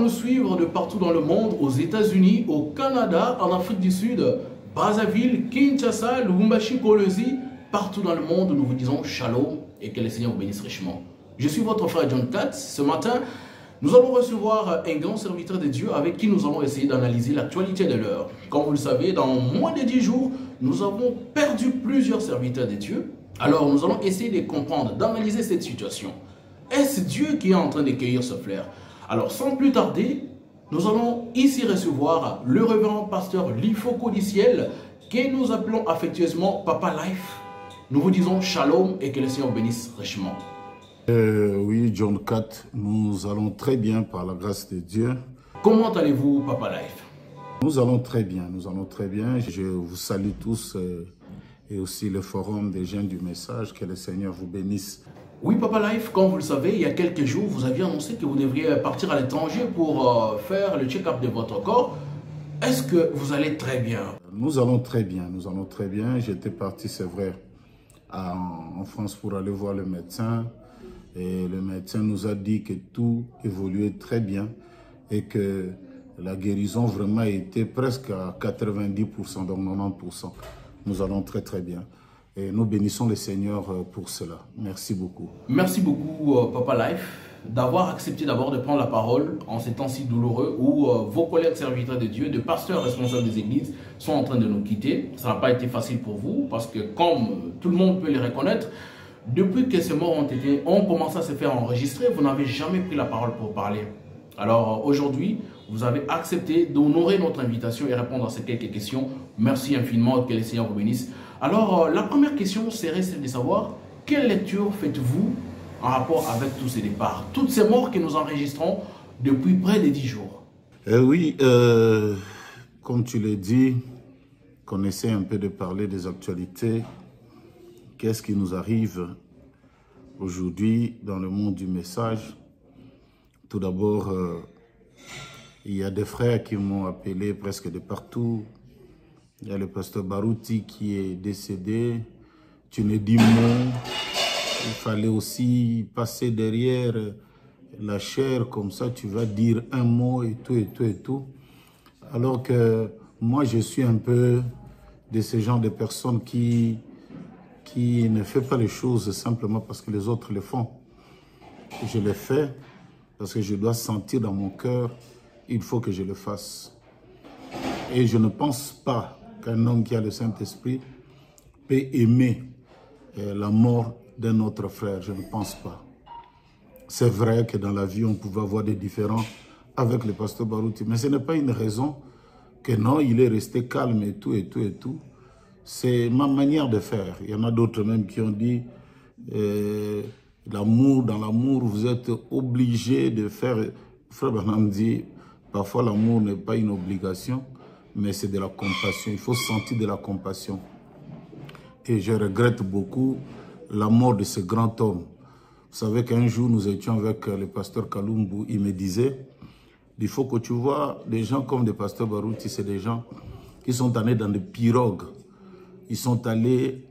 nous suivre de partout dans le monde, aux États-Unis, au Canada, en Afrique du Sud, Brazzaville, Kinshasa, Lubumbashi, Kolwezi, partout dans le monde, nous vous disons shalom et que le Seigneur vous bénisse richement. Je suis votre frère John Katz. Ce matin, nous allons recevoir un grand serviteur de Dieu avec qui nous allons essayer d'analyser l'actualité de l'heure. Comme vous le savez, dans moins de 10 jours, nous avons perdu plusieurs serviteurs de Dieu. Alors nous allons essayer de comprendre, d'analyser cette situation. Est-ce Dieu qui est en train de cueillir ce flair? Alors sans plus tarder, nous allons ici recevoir le révérend pasteur Lifo Codiciel, que nous appelons affectueusement Papa Life. Nous vous disons shalom et que le Seigneur bénisse richement. Oui, John Katz, nous allons très bien par la grâce de Dieu. Comment allez-vous, Papa Life? Nous allons très bien, nous allons très bien. Je vous salue tous et aussi le forum des jeunes du message. Que le Seigneur vous bénisse. Oui, Papa Life, comme vous le savez, il y a quelques jours, vous aviez annoncé que vous devriez partir à l'étranger pour faire le check-up de votre corps. Est-ce que vous allez très bien? Nous allons très bien, nous allons très bien. J'étais parti, c'est vrai, en France pour aller voir le médecin. Et le médecin nous a dit que tout évoluait très bien et que la guérison vraiment était presque à 90%, donc 90%. Nous allons très très bien. Et nous bénissons le Seigneur pour cela. Merci beaucoup. Merci beaucoup, Papa Life, d'avoir accepté d'abord de prendre la parole en ces temps si douloureux où vos collègues serviteurs de Dieu, de pasteurs responsables des églises, sont en train de nous quitter. Ça n'a pas été facile pour vous parce que, comme tout le monde peut les reconnaître, depuis que ces morts ont commencé à se faire enregistrer, vous n'avez jamais pris la parole pour parler. Alors aujourd'hui, vous avez accepté d'honorer notre invitation et répondre à ces quelques questions. Merci infiniment, que le Seigneur vous bénisse. Alors, la première question serait celle de savoir quelle lecture faites-vous en rapport avec tous ces départs, toutes ces morts que nous enregistrons depuis près de 10 jours? Oui, comme tu l'as dit, qu'on essaie un peu de parler des actualités. Qu'est-ce qui nous arrive aujourd'hui dans le monde du message? Tout d'abord, il y a des frères qui m'ont appelé presque de partout. Il y a le pasteur Barouti qui est décédé. Tu ne dis mot. Il fallait aussi passer derrière la chair, comme ça tu vas dire un mot et tout et tout et tout. Alors que moi je suis un peu de ce genre de personnes qui ne fait pas les choses simplement parce que les autres le font. Je le fais parce que je dois sentir dans mon cœur, il faut que je le fasse. Et je ne pense pas qu'un homme qui a le Saint-Esprit peut aimer la mort d'un autre frère. Je ne pense pas. C'est vrai que dans la vie, on pouvait avoir des différends avec le pasteur Barouti, mais ce n'est pas une raison que non, il est resté calme et tout et tout et tout. C'est ma manière de faire. Il y en a d'autres même qui ont dit l'amour, dans l'amour, vous êtes obligé de faire. Frère Branham dit, parfois l'amour n'est pas une obligation, mais c'est de la compassion. Il faut sentir de la compassion. Et je regrette beaucoup la mort de ce grand homme. Vous savez qu'un jour, nous étions avec le pasteur Kalumbu. Il me disait, il faut que tu vois, des gens comme le pasteur Barouti, c'est des gens qui sont allés dans des pirogues. Ils sont allés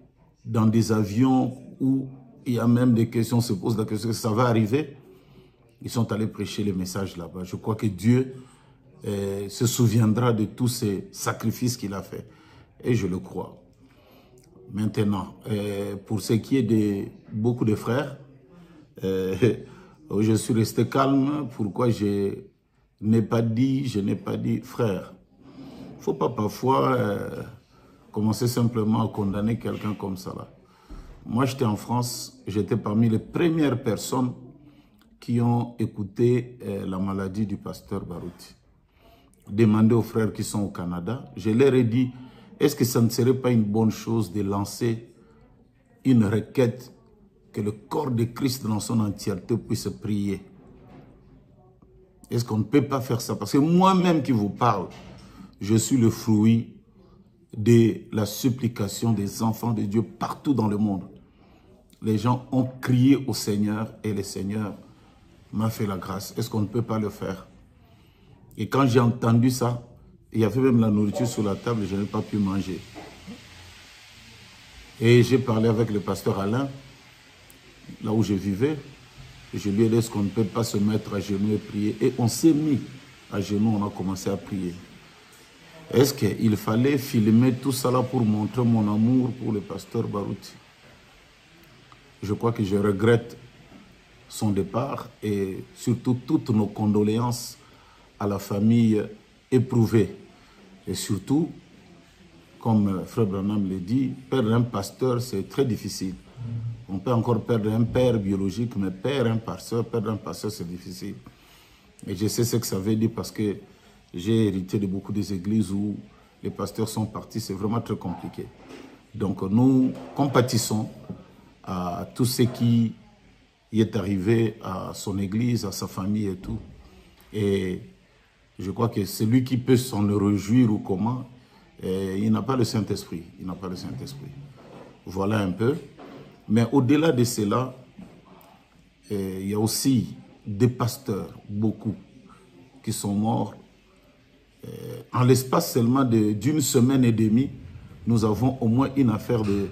dans des avions où il y a même des questions, on se pose la question, ça va arriver. Ils sont allés prêcher les messages là-bas. Je crois que Dieu se souviendra de tous ces sacrifices qu'il a fait. Et je le crois. Maintenant, pour ce qui est de beaucoup de frères, je suis resté calme. Pourquoi je n'ai pas dit frère. Il ne faut pas parfois commencer simplement à condamner quelqu'un comme ça là. Moi, j'étais en France, j'étais parmi les premières personnes qui ont écouté la maladie du pasteur Barouti. Demandez aux frères qui sont au Canada, je leur ai dit, est-ce que ça ne serait pas une bonne chose de lancer une requête que le corps de Christ dans son entièreté puisse prier? Est-ce qu'on ne peut pas faire ça? Parce que moi-même qui vous parle, je suis le fruit de la supplication des enfants de Dieu partout dans le monde. Les gens ont crié au Seigneur et le Seigneur m'a fait la grâce. Est-ce qu'on ne peut pas le faire? Et quand j'ai entendu ça, il y avait même la nourriture sur la table et je n'ai pas pu manger. Et j'ai parlé avec le pasteur Alain, là où je vivais. Et je lui ai dit, est-ce qu'on ne peut pas se mettre à genoux et prier? Et on s'est mis à genoux, on a commencé à prier. Est-ce qu'il fallait filmer tout ça là pour montrer mon amour pour le pasteur Barouti? Je crois que je regrette son départ et surtout toutes nos condoléances à la famille éprouvée. Et surtout, comme Frère Branham l'a dit, perdre un pasteur, c'est très difficile. On peut encore perdre un père biologique, mais perdre un pasteur, c'est difficile. Et je sais ce que ça veut dire parce que j'ai hérité de beaucoup des églises où les pasteurs sont partis. C'est vraiment très compliqué. Donc nous compatissons à tout ce qui est arrivé à son église, à sa famille et tout. Et je crois que celui qui peut s'en réjouir ou comment, il n'a pas le Saint-Esprit. Il n'a pas le Saint-Esprit. Voilà un peu. Mais au-delà de cela, il y a aussi des pasteurs, beaucoup, qui sont morts. En l'espace seulement d'une semaine et demie, nous avons au moins une affaire de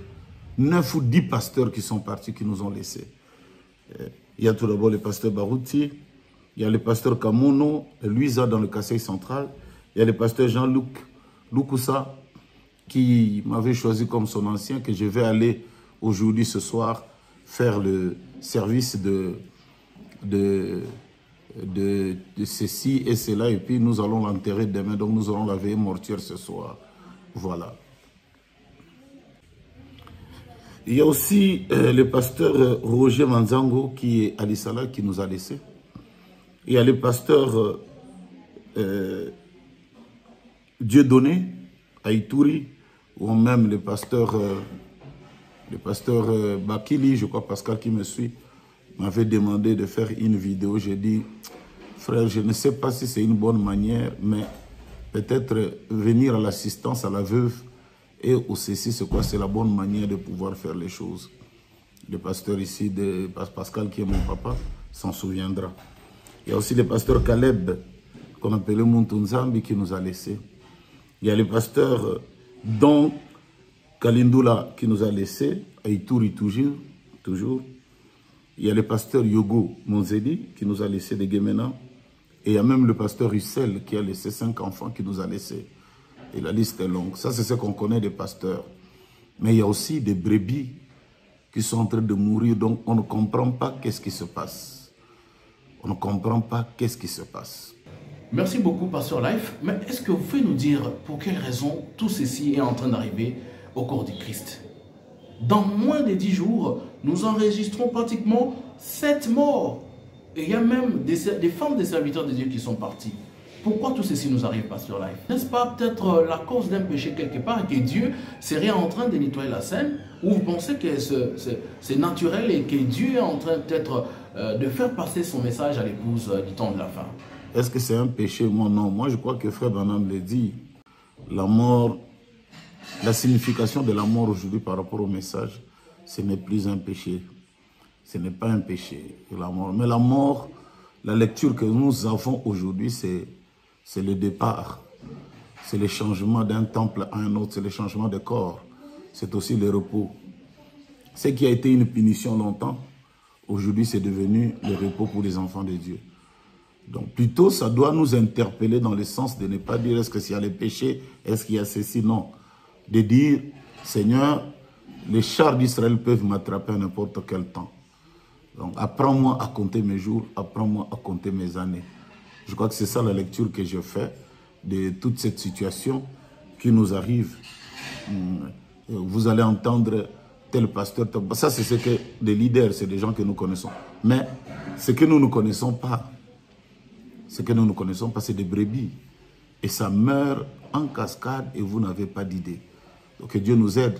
9 ou 10 pasteurs qui sont partis, qui nous ont laissés. Il y a tout d'abord le pasteur Barouti, il y a le pasteur Kamono, Luisa dans le Kassai central, il y a le pasteur Jean-Luc Lukusa, qui m'avait choisi comme son ancien, que je vais aller aujourd'hui, ce soir, faire le service de ceci et cela, et puis nous allons l'enterrer demain, donc nous aurons la veillée mortuaire ce soir. Voilà. Il y a aussi le pasteur Roger Manzango qui est à l'Issala, qui nous a laissés. Il y a le pasteur Dieudonné à Ituri, ou même le pasteur Bakili, je crois Pascal qui me suit, m'avait demandé de faire une vidéo. J'ai dit, frère, je ne sais pas si c'est une bonne manière, mais peut-être venir à l'assistance à la veuve et au ceci, c'est quoi? C'est la bonne manière de pouvoir faire les choses. Le pasteur ici, Pascal, qui est mon papa, s'en souviendra. Il y a aussi le pasteur Caleb, qu'on appelait Muntunzambi, qui nous a laissés. Il y a le pasteur Don Kalindula, qui nous a laissés, à Ituri toujours. Il y a le pasteur Yogo Monzedi, qui nous a laissés de Guémena. Et il y a même le pasteur Hussel, qui a laissé 5 enfants, qui nous a laissés. Et la liste est longue. Ça, c'est ce qu'on connaît des pasteurs. Mais il y a aussi des brebis qui sont en train de mourir. Donc, on ne comprend pas qu'est-ce qui se passe. On ne comprend pas qu'est-ce qui se passe. Merci beaucoup, Pasteur Life. Mais est-ce que vous pouvez nous dire pour quelle raison tout ceci est en train d'arriver au corps du Christ? Dans moins de 10 jours, nous enregistrons pratiquement 7 morts. Et il y a même des femmes des serviteurs de Dieu qui sont partis. Pourquoi tout ceci nous arrive, Pasteur Life? N'est-ce pas peut-être la cause d'un péché quelque part et que Dieu serait en train de nettoyer la scène? Ou vous pensez que c'est naturel et que Dieu est en train peut-être de faire passer son message à l'épouse du temps de la fin? Est-ce que c'est un péché? Moi, non. Moi, je crois que Frère Branham l'a dit. La mort, la signification de la mort aujourd'hui par rapport au message, ce n'est plus un péché. Ce n'est pas un péché, la mort. Mais la mort, la lecture que nous avons aujourd'hui, c'est le départ. C'est le changement d'un temple à un autre. C'est le changement de corps. C'est aussi le repos. Ce qui a été une punition longtemps, aujourd'hui, c'est devenu le repos pour les enfants de Dieu. Donc, plutôt, ça doit nous interpeller dans le sens de ne pas dire est-ce qu'il y a les péchés, est-ce qu'il y a ceci, non. De dire, Seigneur, les chars d'Israël peuvent m'attraper à n'importe quel temps. Donc, apprends-moi à compter mes jours, apprends-moi à compter mes années. Je crois que c'est ça la lecture que je fais de toute cette situation qui nous arrive. Vous allez entendre tel pasteur, ça c'est ce que des leaders, c'est des gens que nous connaissons. Mais ce que nous ne connaissons pas, c'est des brebis. Et ça meurt en cascade et vous n'avez pas d'idée. Donc que Dieu nous aide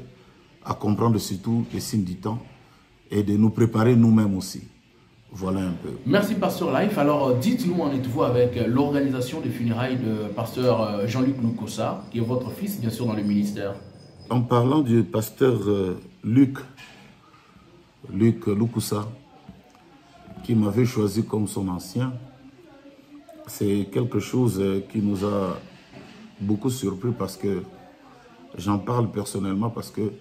à comprendre surtout les signes du temps et de nous préparer nous-mêmes aussi. Voilà un peu. Merci, Pasteur Life. Alors, dites-nous, en êtes-vous avec l'organisation des funérailles de Pasteur Jean-Luc Lukosa, qui est votre fils, bien sûr, dans le ministère? En parlant du pasteur Luc Lukosa, qui m'avait choisi comme son ancien, c'est quelque chose qui nous a beaucoup surpris parce que j'en parle personnellement parce que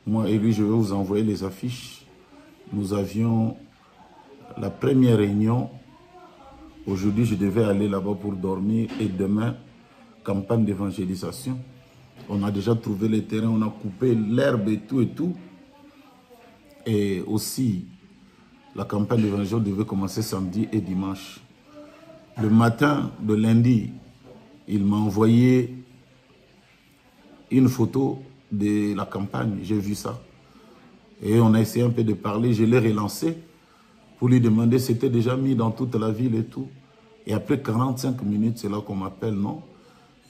moi et lui, je vais vous envoyer les affiches. Nous avions la première réunion Aujourd'hui, je devais aller là-bas pour dormir et demain, campagne d'évangélisation. On a déjà trouvé les terrains, on a coupé l'herbe et tout et tout. Et aussi, la campagne d'évangélisation devait commencer samedi et dimanche. Le matin de lundi, il m'a envoyé une photo de la campagne, j'ai vu ça. Et on a essayé un peu de parler, je l'ai relancé pour lui demander, c'était déjà mis dans toute la ville et tout. Et après 45 minutes, c'est là qu'on m'appelle, non?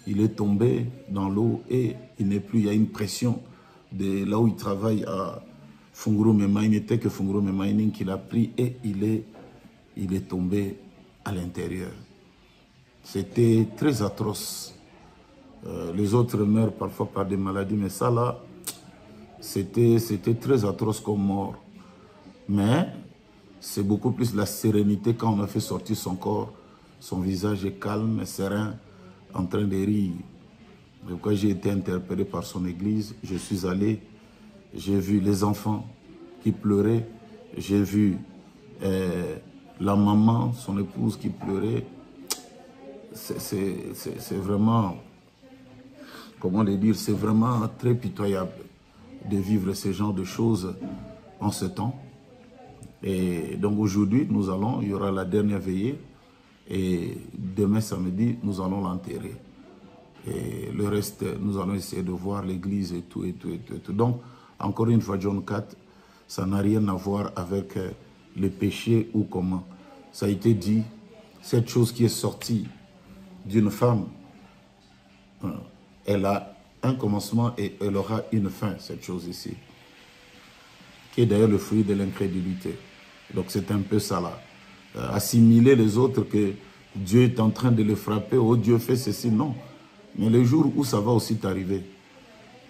Il est tombé dans l'eau et il n'est plus, il y a une pression de là où il travaille à Fungurume Mining, il n'était que Fungurume Mining qu'il a pris et il est tombé à l'intérieur. C'était très atroce. Les autres meurent parfois par des maladies, mais ça là, c'était très atroce comme mort. Mais c'est beaucoup plus la sérénité quand on a fait sortir son corps. Son visage est calme et serein, en train de rire. Donc quand j'ai été interpellé par son église, je suis allé, j'ai vu les enfants qui pleuraient, j'ai vu la maman, son épouse qui pleurait. C'est vraiment, comment le dire, c'est vraiment très pitoyable de vivre ce genre de choses en ce temps. Et donc aujourd'hui, il y aura la dernière veillée et demain samedi, nous allons l'enterrer. Et le reste, nous allons essayer de voir l'église et tout, et tout, et tout, et tout. Donc, encore une fois, John 4, ça n'a rien à voir avec le péché ou comment. Ça a été dit, cette chose qui est sortie d'une femme, elle a un commencement et elle aura une fin, cette chose ici, qui est d'ailleurs le fruit de l'incrédulité. Donc c'est un peu ça là. Assimiler les autres que Dieu est en train de les frapper, oh Dieu fait ceci, non. Mais le jour où ça va aussi t'arriver,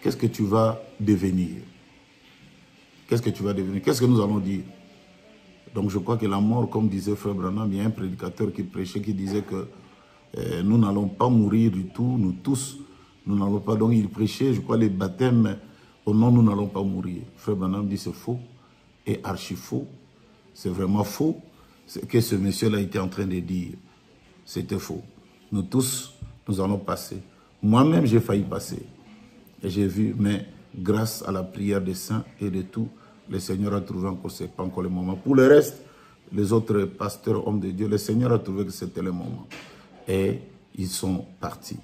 qu'est-ce que tu vas devenir? Qu'est-ce que tu vas devenir? Qu'est-ce que nous allons dire? Donc je crois que la mort, comme disait Frère Branham, il y a un prédicateur qui prêchait, qui disait que nous n'allons pas mourir du tout, nous tous, nous n'allons pas. Donc il prêchait, je crois, les baptêmes, oh non, nous n'allons pas mourir. Frère Branham dit c'est faux, et archi faux. C'est vraiment faux ce que ce monsieur-là était en train de dire. C'était faux. Nous tous, nous allons passer. Moi-même, j'ai failli passer. Et j'ai vu, mais grâce à la prière des saints et de tout, le Seigneur a trouvé encore, ce n'est pas encore le moment. Pour le reste, les autres pasteurs, hommes de Dieu, le Seigneur a trouvé que c'était le moment. Et ils sont partis.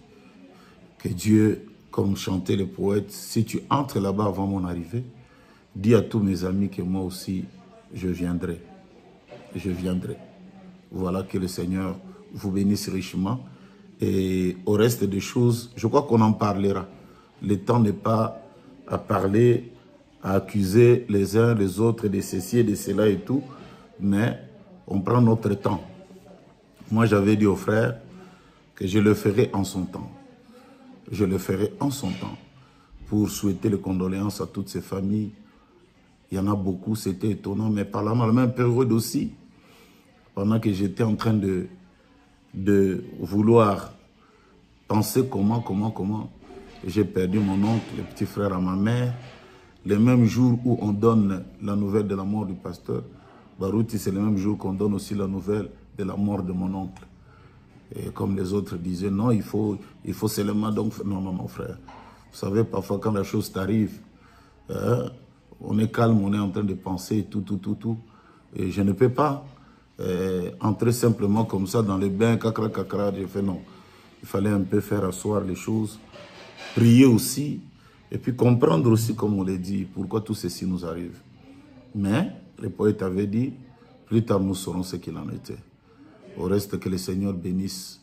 Que Dieu, comme chantait le poète, si tu entres là-bas avant mon arrivée, dis à tous mes amis que moi aussi, je viendrai. Je viendrai. Voilà, que le Seigneur vous bénisse richement. Et au reste des choses, je crois qu'on en parlera. Le temps n'est pas à parler, à accuser les uns les autres de ceci et de cela et tout, mais on prend notre temps. Moi, j'avais dit aux frères que je le ferai en son temps. Je le ferai en son temps pour souhaiter les condoléances à toutes ces familles. Il y en a beaucoup, c'était étonnant, mais par la même période aussi, pendant que j'étais en train de vouloir penser comment, j'ai perdu mon oncle, le petit frère à ma mère. Le même jour où on donne la nouvelle de la mort du pasteur Barouti, c'est le même jour qu'on donne aussi la nouvelle de la mort de mon oncle. Et comme les autres disaient, non, il faut seulement donc... Non, mon frère. Vous savez, parfois quand la chose t'arrive, on est calme, on est en train de penser tout. Et je ne peux pas entrer simplement comme ça dans les bains, cacra. J'ai fait non. Il fallait un peu faire asseoir les choses, prier aussi, et puis comprendre aussi, comme on l'a dit, pourquoi tout ceci nous arrive. Mais les poètes avaient dit, plus tard nous saurons ce qu'il en était. Au reste, que le Seigneur bénisse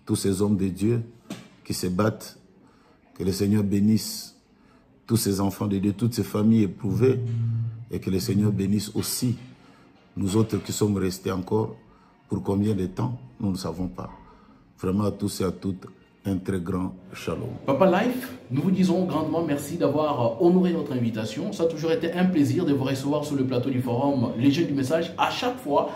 tous ces hommes de Dieu qui se battent, que le Seigneur bénisse tous ces enfants de Dieu, toutes ces familles éprouvées, et que le Seigneur bénisse aussi nous autres qui sommes restés encore. Pour combien de temps, nous ne savons pas. Vraiment à tous et à toutes, un très grand shalom. Papa Life, nous vous disons grandement merci d'avoir honoré notre invitation. Ça a toujours été un plaisir de vous recevoir sur le plateau du forum Les Jeunes du Message. À chaque fois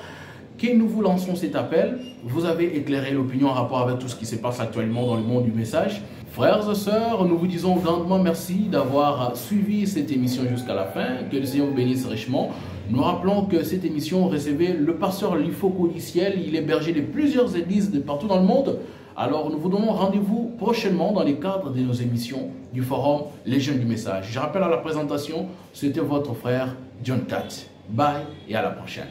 que nous vous lançons cet appel, vous avez éclairé l'opinion en rapport avec tout ce qui se passe actuellement dans le monde du message. Frères et sœurs, nous vous disons grandement merci d'avoir suivi cette émission jusqu'à la fin. Que le Seigneur vous bénisse richement. Nous rappelons que cette émission recevait le pasteur Lifo Codiciel. Il est berger de plusieurs églises de partout dans le monde. Alors, nous vous donnons rendez-vous prochainement dans les cadres de nos émissions du forum Les Jeunes du Message. Je rappelle à la présentation, c'était votre frère John Cat. Bye et à la prochaine.